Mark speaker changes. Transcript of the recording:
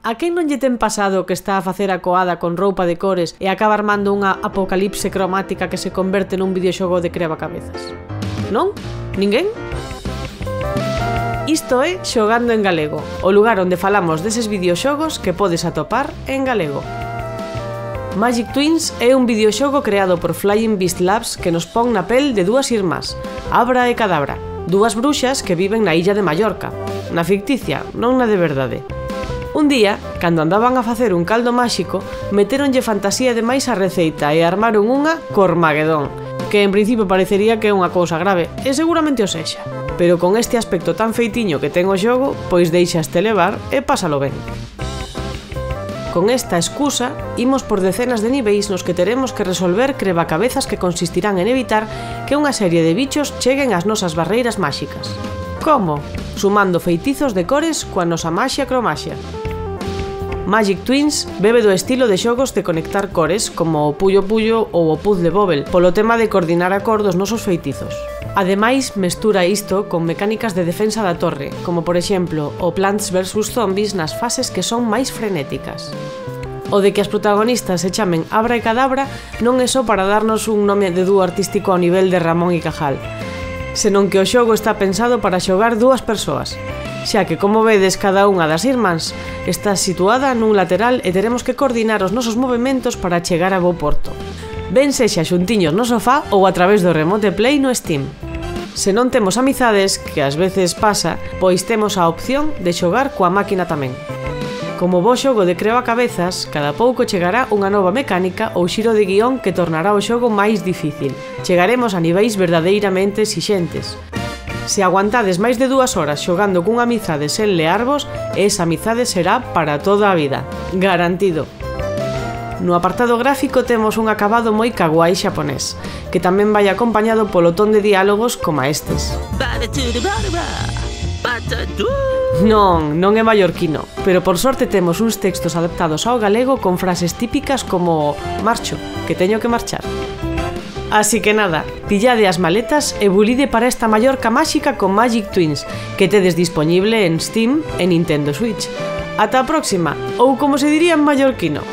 Speaker 1: A quen non lle ten pasado que está a facer a coada con roupa de cores e acaba armando unha apocalipse cromática que se converte nun videoxogo de crevacabezas? Non? Ninguén? Isto é Xogando en Galego, o lugar onde falamos deses videoxogos que podes atopar en galego. Magic Twins é un videoxogo creado por Flying Beast Labs que nos pon na pel de dúas irmás, Abra e Cadabra, dúas bruxas que viven na illa de Mallorca, na ficticia, non na de verdade. Un día, cando andaban a facer un caldo máxico, metéronlle fantasía demais á receita e armaron unha Cormagedón, que en principio parecería que é unha cousa grave, e seguramente o sexa. Pero con este aspecto tan feitiño que ten o xogo, pois deixaste levar e pásalo ben. Con esta excusa, imos por decenas de niveis nos que teremos que resolver crevacabezas que consistirán en evitar que unha serie de bichos cheguen ás nosas barreiras máxicas. Como? Sumando feitizos de cores coa nosa maxia cromaxia. Magic Twins bebe do estilo de xogos de conectar cores como o Puyo Puyo ou o Puzzle Bobble polo tema de coordinar a cor dos nosos feitizos. Ademais, mestura isto con mecánicas de defensa da torre, como por exemplo o Plants vs Zombies nas fases que son máis frenéticas. O de que as protagonistas se chamen Abra e Cadabra non é só para darnos un nome de dúo artístico ao nivel de Ramón e Cajal, senón que o xogo está pensado para xogar dúas persoas, xa que, como vedes, cada unha das irmáns está situada nun lateral e teremos que coordinar os nosos movementos para chegar a bo porto. Ben sexa xuntiños no sofá ou a través do Remote Play no Steam. Se non temos amizades, que ás veces pasa, pois temos a opción de xogar coa máquina tamén. Como bo xogo de crevacabezas, cada pouco chegará unha nova mecánica ou xiro de guión que tornará o xogo máis difícil. Chegaremos a niveis verdadeiramente exixentes. Se aguantades máis de 2 horas xogando cunha amizade sen learvos, esa amizade será para toda a vida. Garantido. No apartado gráfico temos un acabado moi kawaii xaponés, que tamén vai acompañado polo ton de diálogos como estes. Non é mallorquino, pero por sorte temos uns textos adaptados ao galego con frases típicas como marcho, que teño que marchar. Así que nada, pillade as maletas e bulide para esta Mallorca máxica con Magic Twins, que tedes dispoñible en Steam e Nintendo Switch. Ata a próxima, ou como se diría en mallorquino.